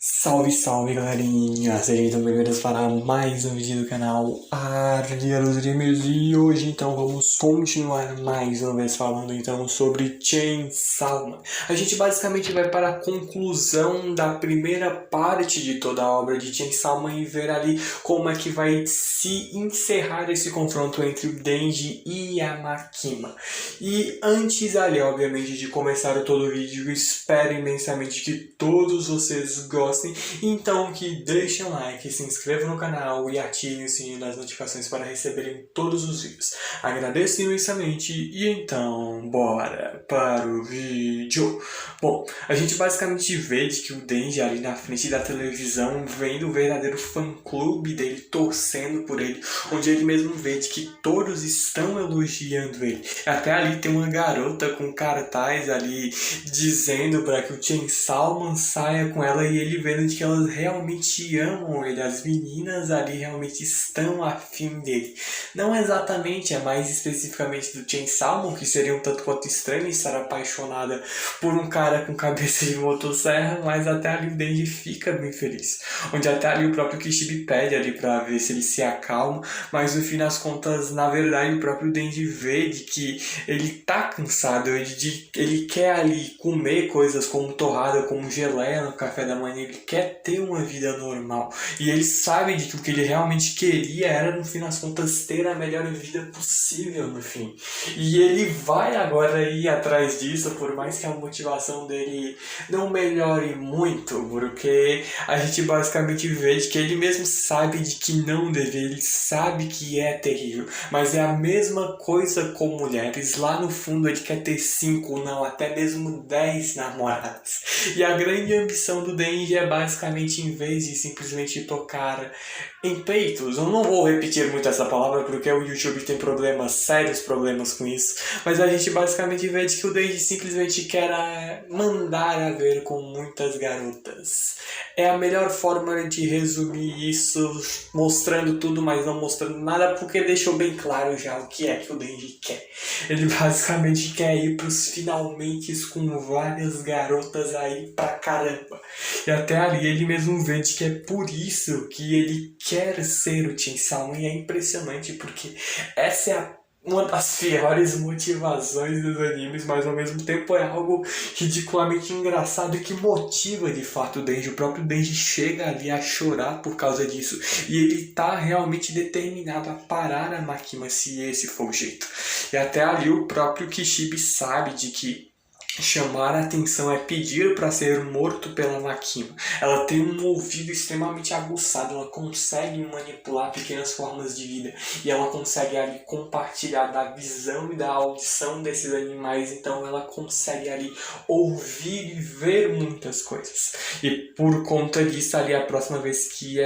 Salve, salve, galerinha! Sejam bem-vindos para mais um vídeo do canal Área dos Games. E hoje, então, vamos continuar mais uma vez falando, então, sobre Chainsaw Man. A gente basicamente vai para a conclusão da primeira parte de toda a obra de Chainsaw Man e ver ali como é que vai se encerrar esse confronto entre o Denji e a Makima. E antes ali, obviamente, de começar todo o vídeo, espero imensamente que todos vocês gostem. Então que deixem um like, se inscrevam no canal e ativem o sininho das notificações para receberem todos os vídeos. Agradeço imensamente e então bora para o vídeo. Bom, a gente basicamente vê de que o Denji ali na frente da televisão vendo o verdadeiro fã-clube dele, torcendo por ele, onde ele mesmo vê de que todos estão elogiando ele. Até ali tem uma garota com cartaz ali dizendo para que o Chainsaw Man saia com ela e ele vendo de que elas realmente amam ele, as meninas ali realmente estão afim dele. Não exatamente, é mais especificamente do Chainsaw Man, que seria um tanto quanto estranho estar apaixonada por um cara com cabeça de motosserra, mas até ali o Denji fica bem feliz. Onde até ali o próprio Kishibe pede ali para ver se ele se acalma, mas no fim das contas, na verdade, o próprio Denji vê de que ele tá cansado, ele quer ali comer coisas como torrada, como geleia no café da manhã, ele quer ter uma vida normal. E ele sabe de que o que ele realmente queria era, no fim das contas, ter a melhor vida possível no fim. E ele vai agora ir atrás disso, por mais que a motivação dele não melhore muito, porque a gente basicamente vê de que ele mesmo sabe de que não deve, ele sabe que é terrível, mas é a mesma coisa com mulheres. Lá no fundo ele quer ter 5, não, até mesmo 10 namoradas. E a grande ambição do Denji é basicamente, em vez de simplesmente tocar em peitos, eu não vou repetir muito essa palavra porque o YouTube tem problemas, sérios problemas com isso, mas a gente basicamente vê de que o Denji simplesmente quer mandar a ver com muitas garotas. É a melhor forma de resumir isso, mostrando tudo, mas não mostrando nada, porque deixou bem claro já o que é que o Denji quer. Ele basicamente quer ir pros finalmente com várias garotas aí pra caramba. E até ali ele mesmo vê que é por isso que ele quer ser o Chainsaw Man. E é impressionante porque essa é uma das piores motivações dos animes, mas ao mesmo tempo é algo ridiculamente engraçado e que motiva de fato o Denji. O próprio Denji chega ali a chorar por causa disso e ele tá realmente determinado a parar a Makima se esse for o jeito. E até ali o próprio Kishibe sabe de que chamar a atenção é pedir para ser morto pela Makima. Ela tem um ouvido extremamente aguçado, ela consegue manipular pequenas formas de vida e ela consegue ali compartilhar da visão e da audição desses animais, então ela consegue ali ouvir e ver muitas coisas. E por conta disso ali, da próxima vez que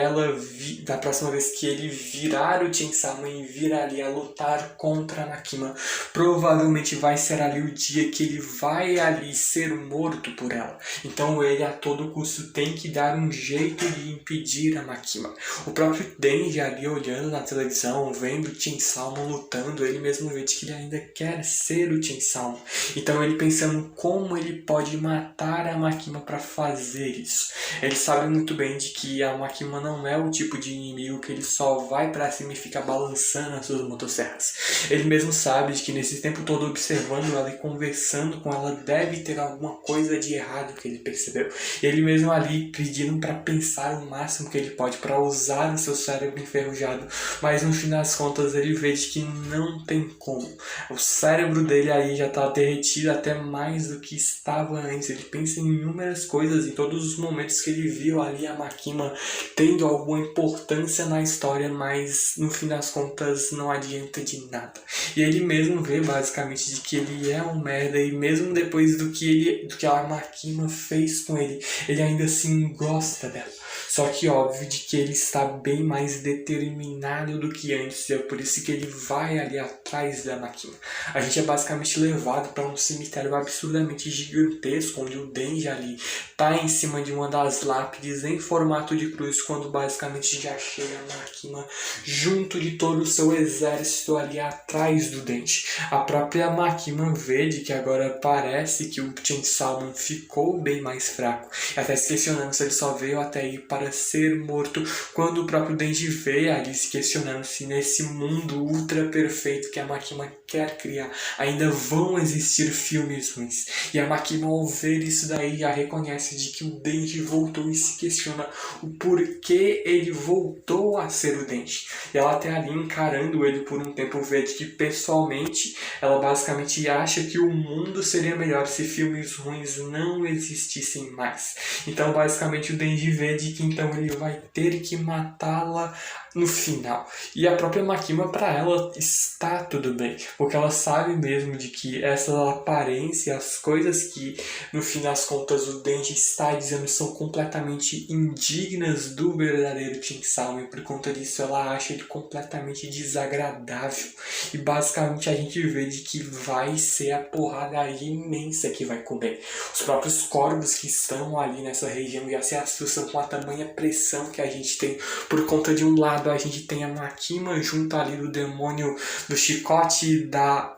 ele virar o Chainsaw Man e vir ali a lutar contra a Makima, provavelmente vai ser ali o dia que ele vai ali ser morto por ela. Então ele a todo custo tem que dar um jeito de impedir a Makima. O próprio Denji ali olhando na televisão, vendo o Chainsaw Man lutando, ele mesmo vê que ele ainda quer ser o Chainsaw Man. Então ele pensando como ele pode matar a Makima para fazer isso. Ele sabe muito bem de que a Makima não é o tipo de inimigo que ele só vai para cima e fica balançando as suas motosserras. Ele mesmo sabe de que nesse tempo todo observando ela e conversando com ela, deve ter alguma coisa de errado que ele percebeu. E ele mesmo ali pedindo para pensar o máximo que ele pode, para usar o seu cérebro enferrujado, mas no fim das contas ele vê de que não tem como. O cérebro dele aí já está derretido até mais do que estava antes. Ele pensa em inúmeras coisas, em todos os momentos que ele viu ali a Makima tendo alguma importância na história, mas no fim das contas não adianta de nada. E ele mesmo vê basicamente de que ele é um merda, e mesmo depois do que a Makima fez com ele, ele ainda assim gosta dela. Só que óbvio de que ele está bem mais determinado do que antes, e é por isso que ele vai ali atrás da Makima. A gente é basicamente levado para um cemitério absurdamente gigantesco, onde o Denji ali tá em cima de uma das lápides em formato de cruz, quando basicamente já chega a Makima junto de todo o seu exército ali atrás do Denji. A própria Makima vê de que agora parece que o Chainsaw Man ficou bem mais fraco, até se questionando se ele só veio até aí para ser morto, quando o próprio Denji vê ali se questionando se nesse mundo ultra perfeito que a Makima quer criar ainda vão existir filmes ruins. E a Makima, ao ver isso daí, já reconhece de que o Denji voltou e se questiona o porquê ele voltou a ser o Denji. E ela até ali encarando ele por um tempo vê de que pessoalmente ela basicamente acha que o mundo seria melhor se filmes ruins não existissem mais. Então basicamente o Denji vê de que então ele vai ter que matá-la no final. E a própria Makima, para ela, está tudo bem, porque ela sabe mesmo de que essa aparência, as coisas que no fim das contas o Denji está dizendo são completamente indignas do verdadeiro Chainsaw Man, e por conta disso ela acha ele completamente desagradável. E basicamente a gente vê de que vai ser a porrada imensa que vai comer. Os próprios corvos que estão ali nessa região já se assustam com a tamanha pressão que a gente tem. Por conta de um lado a gente tem a Makima junto ali do demônio do chicote,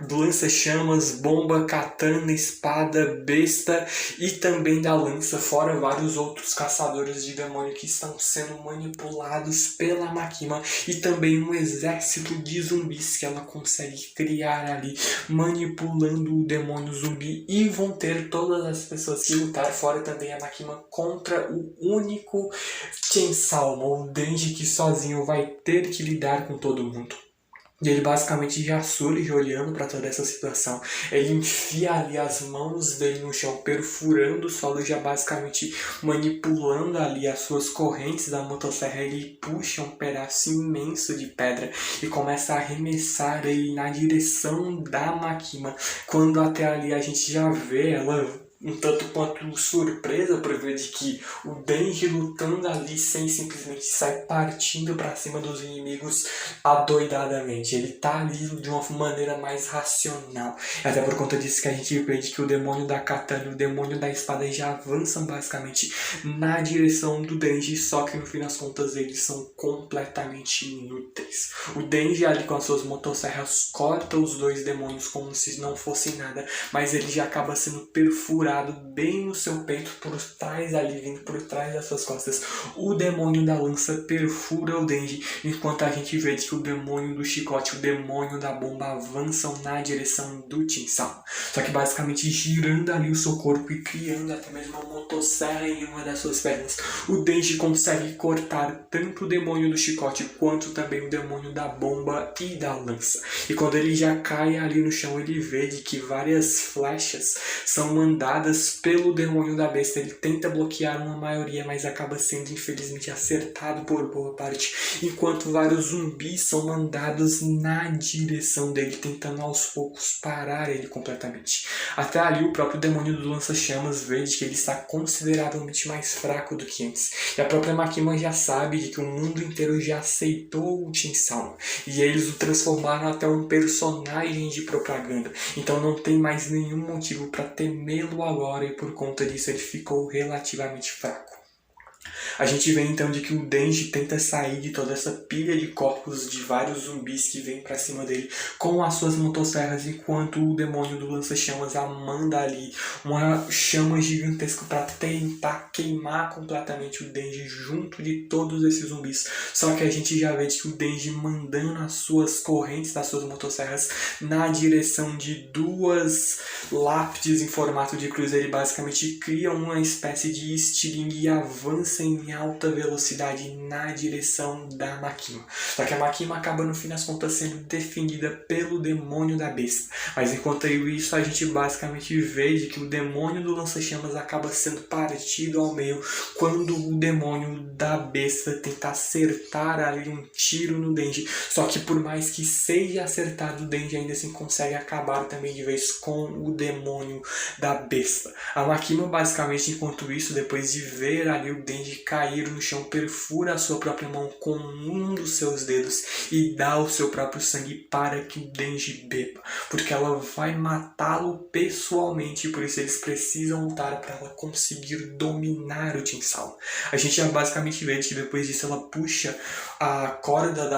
do lança-chamas, bomba, katana, espada, besta e também da lança, fora vários outros caçadores de demônio que estão sendo manipulados pela Makima, e também um exército de zumbis que ela consegue criar ali, manipulando o demônio zumbi, e vão ter todas as pessoas que lutar, fora também a Makima contra o único Chainsaw Man, o Denji, que sozinho vai ter que lidar com todo mundo. E ele basicamente já surge olhando para toda essa situação. Ele enfia ali as mãos dele no chão, perfurando o solo, já basicamente manipulando ali as suas correntes da motosserra. Ele puxa um pedaço imenso de pedra e começa a arremessar ele na direção da Makima. Quando até ali a gente já vê ela um tanto quanto surpresa por ver de que o Denji lutando ali sem simplesmente sair partindo para cima dos inimigos adoidadamente. Ele tá ali de uma maneira mais racional. Até por conta disso que a gente vê que o demônio da katana e o demônio da espada já avançam basicamente na direção do Denji, só que no fim das contas eles são completamente inúteis. O Denji ali com as suas motosserras corta os dois demônios como se não fosse nada, mas ele já acaba sendo perfurado bem no seu peito, por trás ali, vindo por trás das suas costas. O demônio da lança perfura o Denji, enquanto a gente vê que o demônio do chicote, o demônio da bomba avançam na direção do Chainsaw. Só que basicamente girando ali o seu corpo e criando até mesmo uma motosserra em uma das suas pernas, o Denji consegue cortar tanto o demônio do chicote quanto também o demônio da bomba e da lança. E quando ele já cai ali no chão, ele vê de que várias flechas são mandadas pelo demônio da besta. Ele tenta bloquear uma maioria, mas acaba sendo infelizmente acertado por boa parte, enquanto vários zumbis são mandados na direção dele, tentando aos poucos parar ele completamente. Até ali o próprio demônio do lança-chamas vê que ele está consideravelmente mais fraco do que antes, e a própria Makima já sabe de que o mundo inteiro já aceitou o Chainsaw, e eles o transformaram até um personagem de propaganda, então não tem mais nenhum motivo para temê-lo agora, e por conta disso ele ficou relativamente fraco. A gente vê então de que o Denji tenta sair de toda essa pilha de corpos de vários zumbis que vem pra cima dele com as suas motosserras, enquanto o demônio do lança-chamas manda ali uma chama gigantesca para tentar queimar completamente o Denji junto de todos esses zumbis. Só que a gente já vê que o Denji mandando as suas correntes das suas motosserras na direção de duas lápides em formato de cruz. Ele basicamente cria uma espécie de estilingue e avança em alta velocidade na direção da Makima. Só que a Makima acaba no fim das contas sendo defendida pelo demônio da besta. Mas enquanto isso, a gente basicamente vê de que o demônio do lança-chamas acaba sendo partido ao meio quando o demônio da besta tenta acertar ali um tiro no Denji. Só que por mais que seja acertado, o Denji ainda assim consegue acabar também de vez com o demônio da besta. A Makima basicamente, enquanto isso, depois de ver ali o Denji cair no chão, perfura a sua própria mão com um dos seus dedos e dá o seu próprio sangue para que o Denji beba, porque ela vai matá-lo pessoalmente, por isso eles precisam lutar para ela conseguir dominar o Chainsaw. A gente já basicamente vê que depois disso ela puxa a corda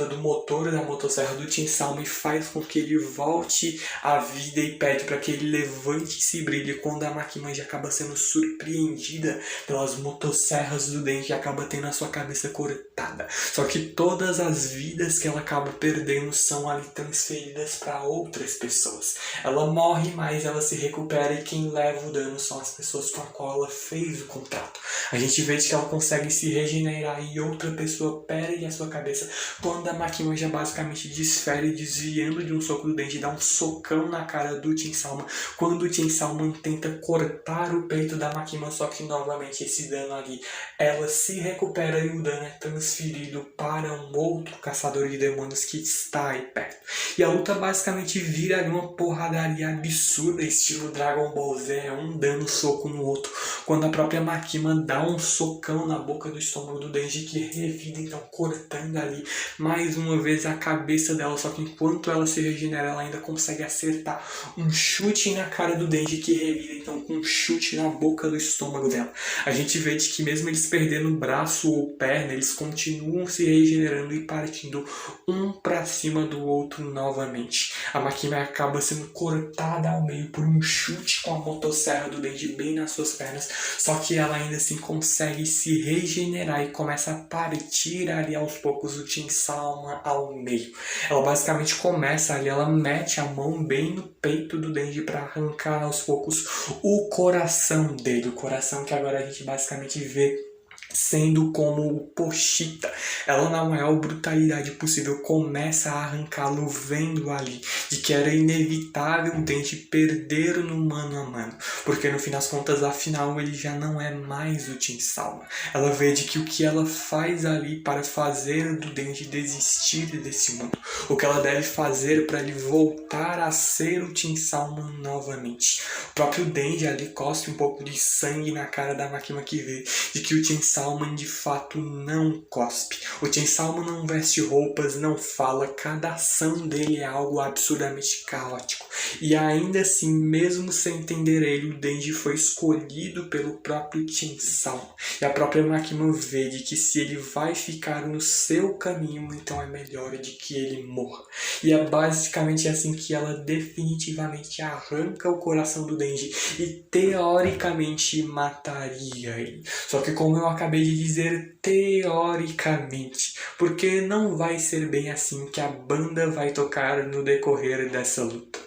do motor da motosserra do Chainsaw e faz com que ele volte à vida e pede para que ele levante e se brilhe, quando a Makima já acaba sendo surpreendida pelas motosserras do Denji e acaba tendo a sua cabeça cortada. Só que todas as vidas que ela acaba perdendo são ali transferidas para outras pessoas. Ela morre, mas ela se recupera e quem leva o dano são as pessoas com as quais ela fez o contrato. A gente vê que ela consegue se regenerar e outra pessoa perde a sua cabeça quando a Makima já basicamente desfere, desviando de um soco do Denji, dá um socão na cara do Chainsaw, quando o Chainsaw tenta cortar o peito da Makima, só que novamente esse dano ali, ela se recupera e o dano é transferido para um outro caçador de demônios que está aí perto. E a luta basicamente vira ali uma porradaria absurda, estilo Dragon Ball Z, um dando soco no outro, quando a própria Makima dá um socão na boca do estômago do Denji, que revida, então cortando ali mais uma vez a cabeça dela, só que enquanto ela se regenera, ela ainda consegue acertar um chute na cara do Denji, que revida então com um chute na boca do estômago dela. A gente vê de que mesmo eles perdendo braço ou perna, eles continuam se regenerando e partindo um para cima do outro novamente. A Makima acaba sendo cortada ao meio por um chute com a motosserra do Denji bem nas suas pernas, só que ela ainda assim consegue se regenerar e começa a partir ali aos poucos o Chainsaw ao meio. Ela basicamente começa ali, ela mete a mão bem no peito do Denji para arrancar aos poucos o coração dele, o coração que agora a gente basicamente vê sendo como o Pochita. Ela, na maior brutalidade possível, começa a arrancá-lo, vendo ali de que era inevitável o Denji perder no mano a mano, porque no fim das contas, afinal, ele já não é mais o Chainsaw. Ela vê de que o que ela faz ali para fazer do Denji desistir desse mundo, o que ela deve fazer para ele voltar a ser o Chainsaw novamente. O próprio Denji ali cospe um pouco de sangue na cara da Makima, que vê de que o Chainsaw de fato não cospe. O Chainsaw não veste roupas, não fala, cada ação dele é algo absurdamente caótico. E ainda assim, mesmo sem entender ele, o Denji foi escolhido pelo próprio Chainsaw. E a própria Makima vê de que se ele vai ficar no seu caminho, então é melhor de que ele morra. E é basicamente assim que ela definitivamente arranca o coração do Denji e teoricamente mataria ele. Só que como eu acabei de dizer, teoricamente, porque não vai ser bem assim que a banda vai tocar no decorrer dessa luta.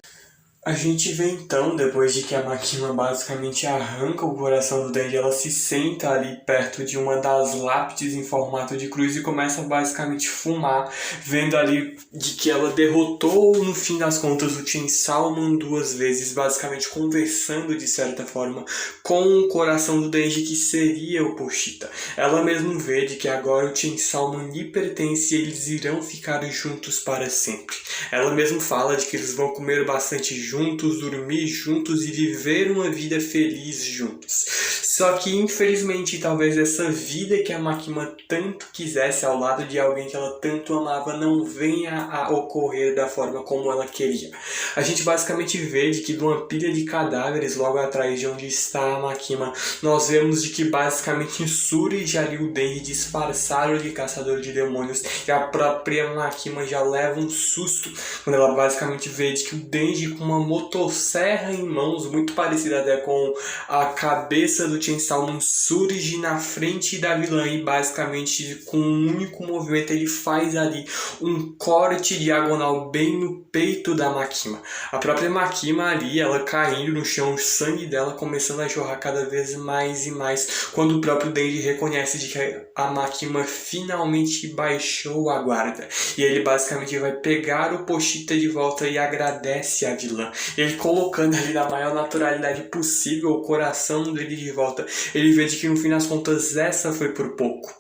A gente vê então, depois de que a Makima basicamente arranca o coração do Denji, ela se senta ali perto de uma das lápides em formato de cruz e começa a basicamente fumar, vendo ali de que ela derrotou no fim das contas o Chainsaw 2 vezes, basicamente conversando de certa forma com o coração do Denji, que seria o Pochita. Ela mesmo vê de que agora o Chainsaw lhe pertence e eles irão ficar juntos para sempre. Ela mesmo fala de que eles vão comer bastante juntos, dormir juntos e viver uma vida feliz juntos. Só que infelizmente talvez essa vida que a Makima tanto quisesse ao lado de alguém que ela tanto amava não venha a ocorrer da forma como ela queria. A gente basicamente vê de que de uma pilha de cadáveres logo atrás de onde está a Makima, nós vemos de que basicamente surge ali o Denji disfarçado de caçador de demônios e a própria Makima já leva um susto quando ela basicamente vê de que o Denji com uma motosserra em mãos, muito parecida até com a cabeça do Chainsaw, surge na frente da vilã e basicamente com um único movimento ele faz ali um corte diagonal bem no peito da Makima. A própria Makima ali, ela caindo no chão, o sangue dela começando a jorrar cada vez mais e mais, quando o próprio Denji reconhece de que a Makima finalmente baixou a guarda. E ele basicamente vai pegar o Pochita de volta e agradece a vilã. Ele colocando ali da maior naturalidade possível o coração dele de volta, ele vê de que no fim das contas essa foi por pouco.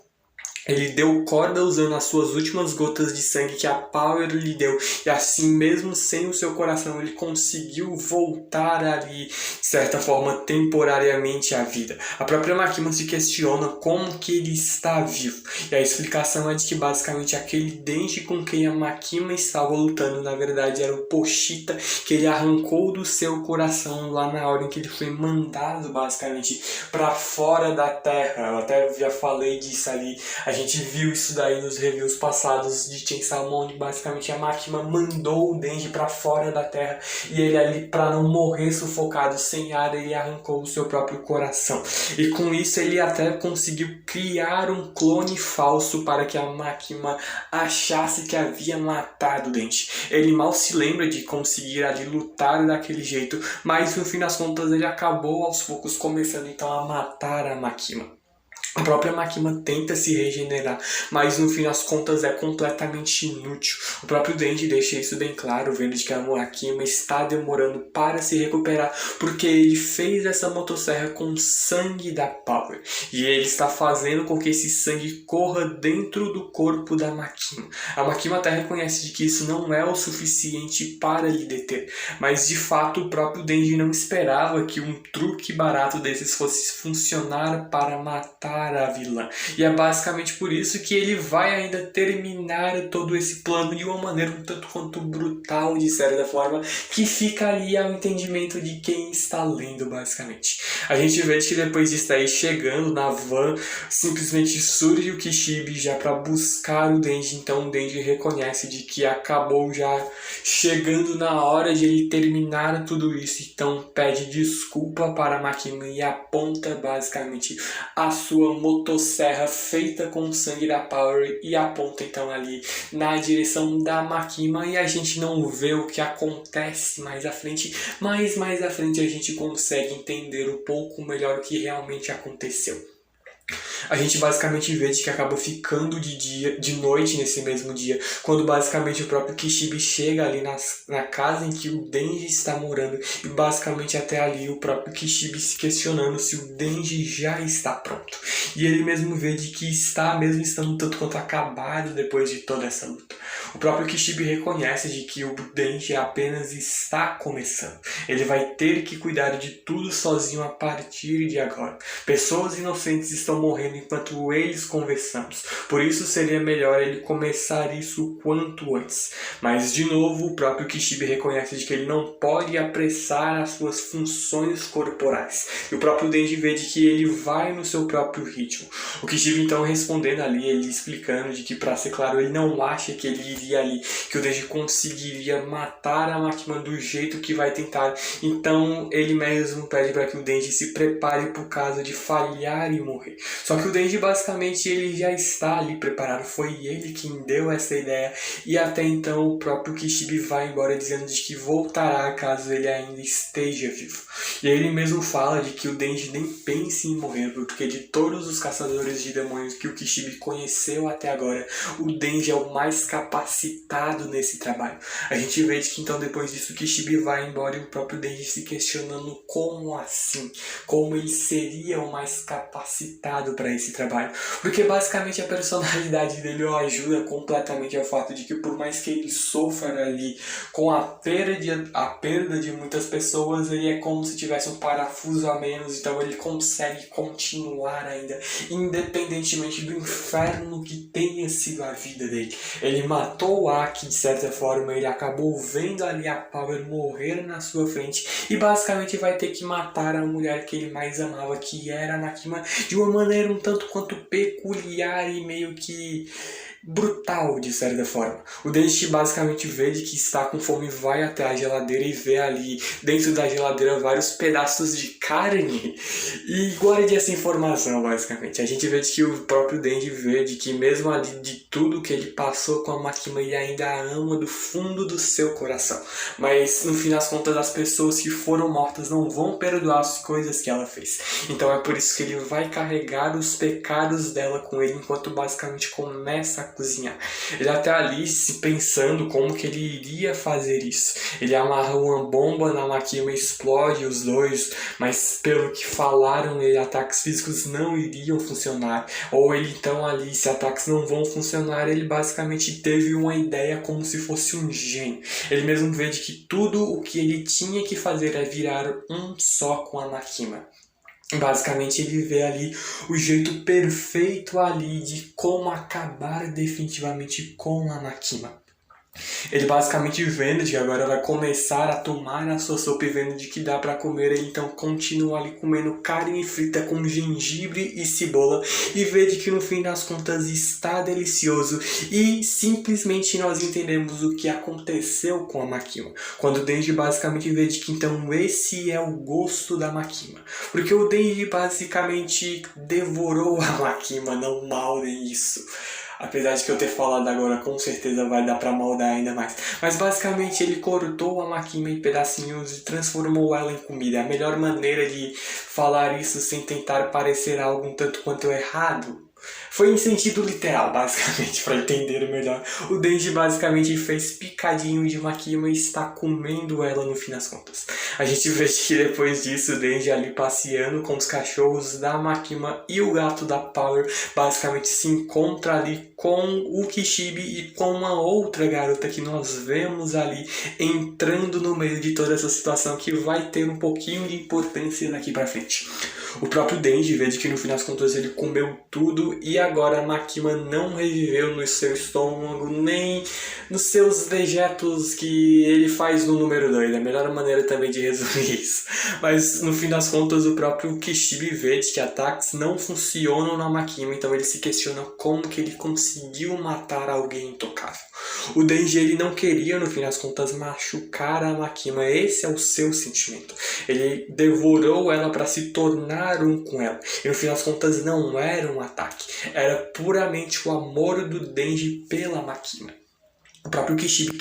Ele deu corda usando as suas últimas gotas de sangue que a Power lhe deu. E assim, mesmo sem o seu coração, ele conseguiu voltar ali, de certa forma, temporariamente à vida. A própria Makima se questiona como que ele está vivo. E a explicação é de que basicamente aquele Denji com quem a Makima estava lutando, na verdade, era o Pochita, que ele arrancou do seu coração lá na hora em que ele foi mandado, basicamente, para fora da Terra. Eu até já falei disso ali. A gente viu isso daí nos reviews passados de Chainsaw Man, onde basicamente a Makima mandou o Denji para fora da Terra e ele ali, para não morrer sufocado sem ar, ele arrancou o seu próprio coração. E com isso ele até conseguiu criar um clone falso para que a Makima achasse que havia matado o Denji. Ele mal se lembra de conseguir ali lutar daquele jeito, mas no fim das contas ele acabou aos poucos começando então a matar a Makima. A própria Makima tenta se regenerar, mas no fim das contas é completamente inútil. O próprio Denji deixa isso bem claro, vendo que a Makima está demorando para se recuperar, porque ele fez essa motosserra com sangue da Power. E ele está fazendo com que esse sangue corra dentro do corpo da Makima. A Makima até reconhece de que isso não é o suficiente para lhe deter, mas de fato o próprio Denji não esperava que um truque barato desses fosse funcionar para matar a vilã. E é basicamente por isso que ele vai ainda terminar todo esse plano de uma maneira um tanto quanto brutal, de certa forma, que fica ali ao entendimento de quem está lendo, basicamente. A gente vê que depois disso aí, chegando na van, simplesmente surge o Kishibe já para buscar o Denji. Então o Denji reconhece de que acabou já chegando na hora de ele terminar tudo isso. Então pede desculpa para a Makima e aponta basicamente a sua motosserra feita com o sangue da Power e aponta então ali na direção da Makima, e a gente não vê o que acontece mais à frente, mas mais à frente a gente consegue entender um pouco melhor o que realmente aconteceu. A gente basicamente vê que acaba ficando de noite nesse mesmo dia, quando basicamente o próprio Kishibe chega ali na casa em que o Denji está morando, e basicamente até ali o próprio Kishibe se questionando se o Denji já está pronto. E ele mesmo vê de que está, mesmo estando tanto quanto acabado depois de toda essa luta. O próprio Kishibe reconhece de que o Denji apenas está começando. Ele vai ter que cuidar de tudo sozinho a partir de agora. Pessoas inocentes estão morrendo enquanto eles conversamos. Por isso seria melhor ele começar isso o quanto antes. Mas de novo o próprio Kishibe reconhece de que ele não pode apressar as suas funções corporais. E o próprio Denji vê de que ele vai no seu próprio ritmo. O Kishibe então respondendo ali, ele explicando de que, para ser claro, ele não acha que ele iria ali, que o Denji conseguiria matar a Makima do jeito que vai tentar. Então ele mesmo pede para que o Denji se prepare por caso de falhar e morrer. Só que o Denji basicamente ele já está ali preparado, foi ele quem deu essa ideia, e até então o próprio Kishibe vai embora dizendo de que voltará caso ele ainda esteja vivo. E ele mesmo fala de que o Denji nem pense em morrer, porque de todos os caçadores de demônios que o Kishibe conheceu até agora, o Denji é o mais capacitado nesse trabalho. A gente vê que então depois disso o Kishibe vai embora e o próprio Denji se questionando como assim, como ele seria o mais capacitado para esse trabalho, porque basicamente a personalidade dele o ajuda completamente ao fato de que por mais que ele sofra ali com a perda de muitas pessoas, ele é como se tivesse um parafuso a menos, então ele consegue continuar ainda, independentemente do inferno que tenha sido a vida dele. Ele matou o Aki de certa forma, ele acabou vendo ali a Power morrer na sua frente e basicamente vai ter que matar a mulher que ele mais amava, que era a Makima, de uma maneira um tanto quanto peculiar e meio que brutal, de certa forma. O Denji basicamente vê de que está com fome, vai até a geladeira e vê ali dentro da geladeira vários pedaços de carne e guarde essa informação, basicamente. A gente vê de que o próprio Denji vê de que mesmo ali de tudo que ele passou com a Makima, ele ainda a ama do fundo do seu coração. Mas no fim das contas, as pessoas que foram mortas não vão perdoar as coisas que ela fez. Então é por isso que ele vai carregar os pecados dela com ele, enquanto basicamente começa a cozinhar. Ele até ali se pensando como que ele iria fazer isso. Ele amarra uma bomba na Makima e explode os dois, mas pelo que falaram, ataques físicos não iriam funcionar. Ou ele então ali, se ataques não vão funcionar, ele basicamente teve uma ideia como se fosse um gênio. Ele mesmo vê de que tudo o que ele tinha que fazer é virar um só com a Makima. Basicamente ele vê ali o jeito perfeito ali de como acabar definitivamente com a Makima. Ele basicamente vendo de que agora vai começar a tomar a sua sopa e vendo de que dá para comer, ele então continua ali comendo carne frita com gengibre e cebola e vê de que no fim das contas está delicioso e simplesmente nós entendemos o que aconteceu com a Makima. Quando o Denji basicamente vê de que então esse é o gosto da Makima. Porque o Denji basicamente devorou a Makima, não maldem isso. Apesar de que eu ter falado agora, com certeza vai dar pra maldar ainda mais. Mas basicamente ele cortou a Makima em pedacinhos e transformou ela em comida. A melhor maneira de falar isso sem tentar parecer algo um tanto quanto errado foi em sentido literal, basicamente, para entender melhor. O Denji basicamente fez picadinho de Makima e está comendo ela no fim das contas. A gente vê que depois disso o Denji ali passeando com os cachorros da Makima e o gato da Power basicamente se encontra ali com o Kishibe e com uma outra garota que nós vemos ali entrando no meio de toda essa situação que vai ter um pouquinho de importância daqui pra frente. O próprio Denji vê de que no fim das contas ele comeu tudo e agora a Makima não reviveu no seu estômago nem nos seus dejetos que ele faz no número 2. É a melhor maneira também de resumir isso. Mas no fim das contas o próprio Kishibe vê de que ataques não funcionam na Makima, então ele se questiona como que ele conseguiu matar alguém intocável. O Denji ele não queria no fim das contas machucar a Makima, esse é o seu sentimento. Ele devorou ela para se tornar um com ela. E no fim das contas não era um ataque, era puramente o amor do Denji pela Makima. O próprio Kishibe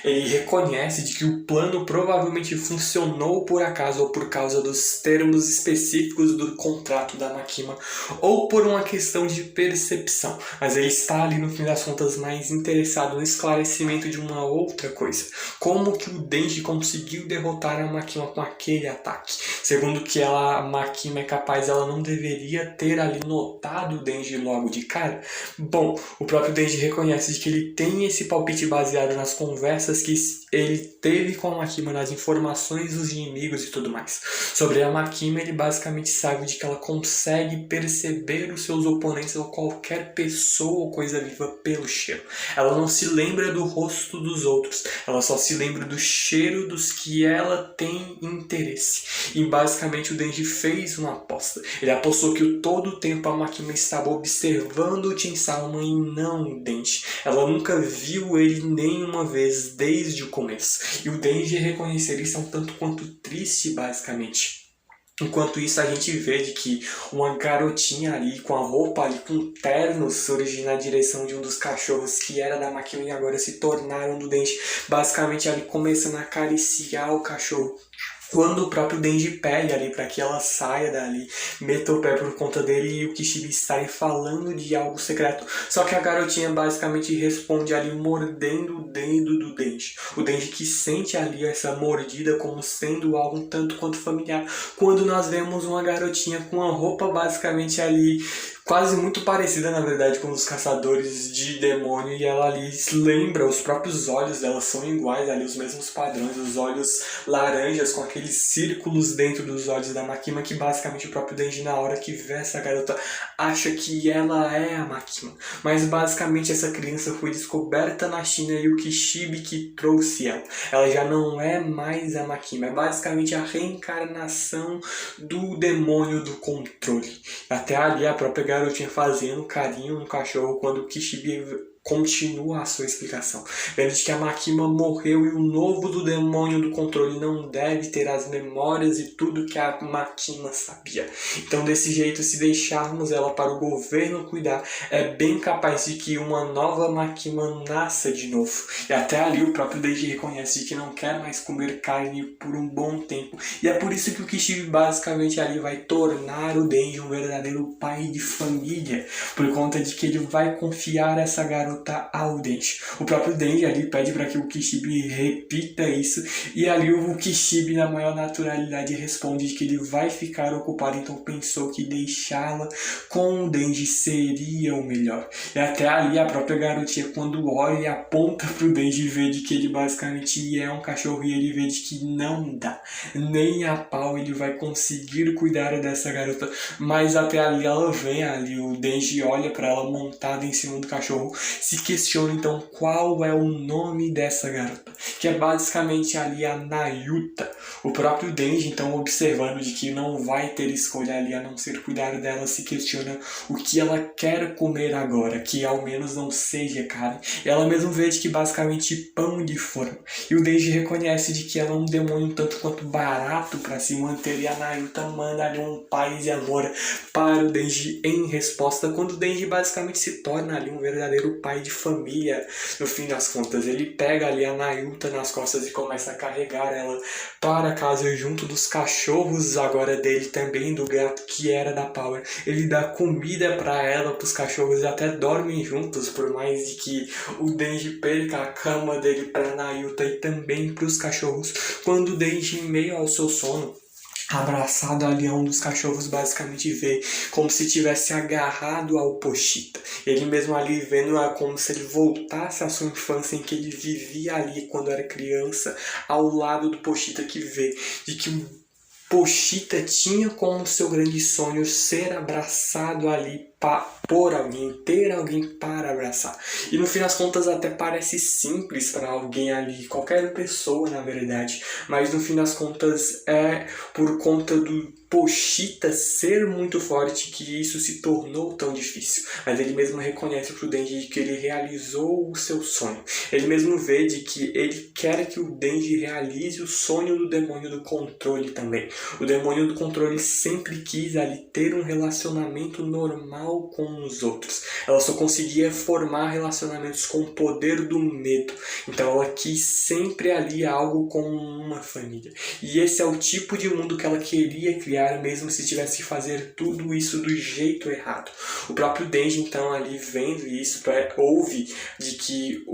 ele reconhece de que o plano provavelmente funcionou por acaso ou por causa dos termos específicos do contrato da Makima ou por uma questão de percepção, mas ele está ali no fim das contas mais interessado no esclarecimento de uma outra coisa, como que o Denji conseguiu derrotar a Makima com aquele ataque. Segundo que a Makima é capaz, ela não deveria ter ali notado o Denji logo de cara. Bom, o próprio Denji reconhece de que ele tem esse palpite baseado nas conversas que ele teve com a Makima, nas informações dos inimigos e tudo mais. Sobre a Makima, ele basicamente sabe de que ela consegue perceber os seus oponentes ou qualquer pessoa ou coisa viva pelo cheiro. Ela não se lembra do rosto dos outros, ela só se lembra do cheiro dos que ela tem interesse. E basicamente o Denji fez uma aposta. Ele apostou que todo o tempo a Makima estava observando o Chainsaw-Man e não o Denji. Ela nunca viu ele nenhuma vez desde o começo. E o Denji reconhecer isso é um tanto quanto triste, basicamente. Enquanto isso, a gente vê de que uma garotinha ali, com a roupa ali, com terno, surge na direção de um dos cachorros que era da Makima e agora se tornaram do Denji. Basicamente, ali começando a acariciar o cachorro. Quando o próprio Denji pede ali para que ela saia dali, meta o pé por conta dele e o Kishibe estarem falando de algo secreto. Só que a garotinha basicamente responde ali mordendo o dedo do Denji. O Denji que sente ali essa mordida como sendo algo um tanto quanto familiar. Quando nós vemos uma garotinha com uma roupa basicamente ali quase muito parecida, na verdade, com os caçadores de demônio, e ela ali lembra, os próprios olhos dela são iguais, ali os mesmos padrões, os olhos laranjas com aqueles círculos dentro dos olhos da Makima, que basicamente o próprio Denji, na hora que vê essa garota, acha que ela é a Makima. Mas basicamente essa criança foi descoberta na China e o Kishibe que trouxe ela. Ela já não é mais a Makima, é basicamente a reencarnação do demônio do controle. Até ali a própria garotinha fazendo carinho no cachorro quando o Kishibe continua a sua explicação, vendo de que a Makima morreu e o novo do demônio do controle não deve ter as memórias e tudo que a Makima sabia. Então, desse jeito, se deixarmos ela para o governo cuidar, é bem capaz de que uma nova Makima nasça de novo. E até ali o próprio Denji reconhece que não quer mais comer carne por um bom tempo. E é por isso que o Kishibe basicamente ali vai tornar o Denji um verdadeiro pai de família, por conta de que ele vai confiar essa garota ao Denji. O próprio Denji ali pede para que o Kishibe repita isso, e ali o Kishibe, na maior naturalidade, responde que ele vai ficar ocupado, então pensou que deixá-la com o Denji seria o melhor. E até ali a própria garotinha, quando olha e aponta pro Denji, vê de que ele basicamente é um cachorro, e ele vê de que não dá, nem a pau ele vai conseguir cuidar dessa garota. Mas até ali ela vem ali, o Denji olha para ela montada em cima do cachorro, se questiona então qual é o nome dessa garota, que é basicamente ali a Nayuta. O próprio Denji, então, observando de que não vai ter escolha ali a não ser cuidar dela, se questiona o que ela quer comer agora, que ao menos não seja carne. Ela mesmo vê de que basicamente pão de forma. E o Denji reconhece de que ela é um demônio tanto quanto barato para se manter, e a Nayuta manda ali um paz e amor para o Denji em resposta, quando o Denji basicamente se torna ali um verdadeiro pai de família. No fim das contas, ele pega ali a Nayuta nas costas e começa a carregar ela para casa junto dos cachorros agora dele, também do gato que era da Power. Ele dá comida para ela, para os cachorros, e até dormem juntos, por mais de que o Denji perca a cama dele para Nayuta e também para os cachorros. Quando o Denji, em meio ao seu sono, abraçado ali a um dos cachorros, basicamente vê como se tivesse agarrado ao Pochita. Ele mesmo ali vendo como se ele voltasse à sua infância, em que ele vivia ali quando era criança, ao lado do Pochita, que vê de que o Pochita tinha como seu grande sonho ser abraçado ali por alguém, ter alguém para abraçar. E no fim das contas até parece simples para alguém ali, qualquer pessoa na verdade, mas no fim das contas é por conta do Pochita ser muito forte que isso se tornou tão difícil. Mas ele mesmo reconhece pro Denji que ele realizou o seu sonho. Ele mesmo vê de que ele quer que o Denji realize o sonho do demônio do controle também. O demônio do controle sempre quis ali ter um relacionamento normal com os outros. Ela só conseguia formar relacionamentos com o poder do medo. Então ela quis sempre ali algo com uma família. E esse é o tipo de mundo que ela queria criar, mesmo se tivesse que fazer tudo isso do jeito errado. O próprio Denji, então, ali vendo isso, ouve de que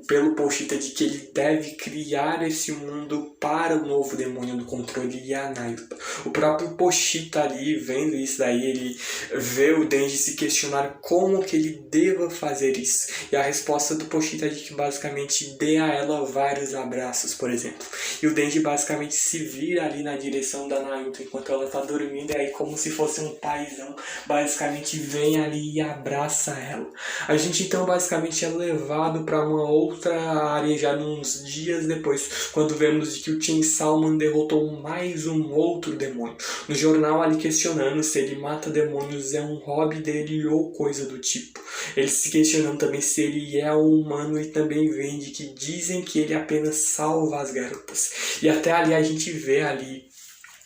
pelo Pochita de que ele deve criar esse mundo para o novo demônio do controle e a Nayuta. O próprio Pochita ali vendo isso daí, ele vê o Denji se questionar como que ele deva fazer isso. E a resposta do Pochita é de que basicamente dê a ela vários abraços, por exemplo. E o Denji basicamente se vira ali na direção da Nayuta enquanto ela tá dormindo, e aí como se fosse um paizão, basicamente vem ali e abraça ela. A gente então basicamente é levado para uma outra área já uns dias depois, quando vemos de que o Chainsaw Man derrotou mais um outro demônio. No jornal ali questionando se ele mata demônios é um hobby dele ou coisa do tipo. Ele se questionando também se ele é humano, e também vende que dizem que ele apenas salva as garotas. E até ali a gente vê ali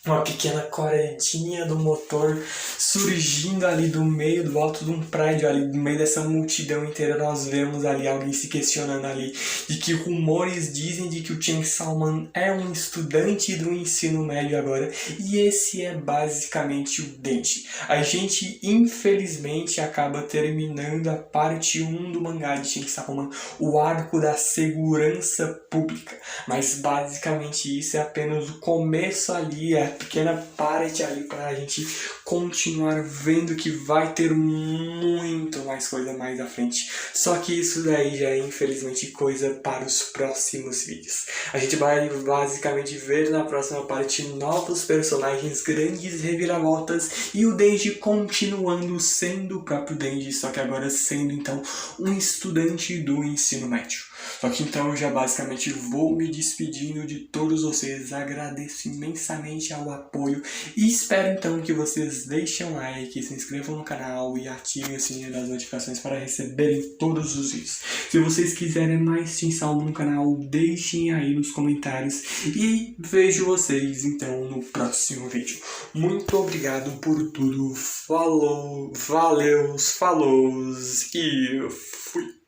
uma pequena correntinha do motor surgindo ali do meio do alto de um prédio, ali no meio dessa multidão inteira. Nós vemos ali alguém se questionando ali de que rumores dizem de que o Chainsaw Man é um estudante do ensino médio agora, e esse é basicamente o Denji. A gente infelizmente acaba terminando a parte 1 do mangá de Chainsaw Man, o arco da segurança pública, mas basicamente isso é apenas o começo ali, pequena parte ali para a gente continuar vendo que vai ter muito mais coisa mais à frente. Só que isso daí já é infelizmente coisa para os próximos vídeos. A gente vai basicamente ver na próxima parte novos personagens, grandes reviravoltas, e o Denji continuando sendo o próprio Denji, só que agora sendo então um estudante do ensino médio. Só que então eu já basicamente vou me despedindo de todos vocês, agradeço imensamente ao apoio e espero então que vocês deixem um like, se inscrevam no canal e ativem o sininho das notificações para receberem todos os vídeos. Se vocês quiserem mais Team Salmo no canal, deixem aí nos comentários e vejo vocês então no próximo vídeo. Muito obrigado por tudo, falou, valeu, falou e fui!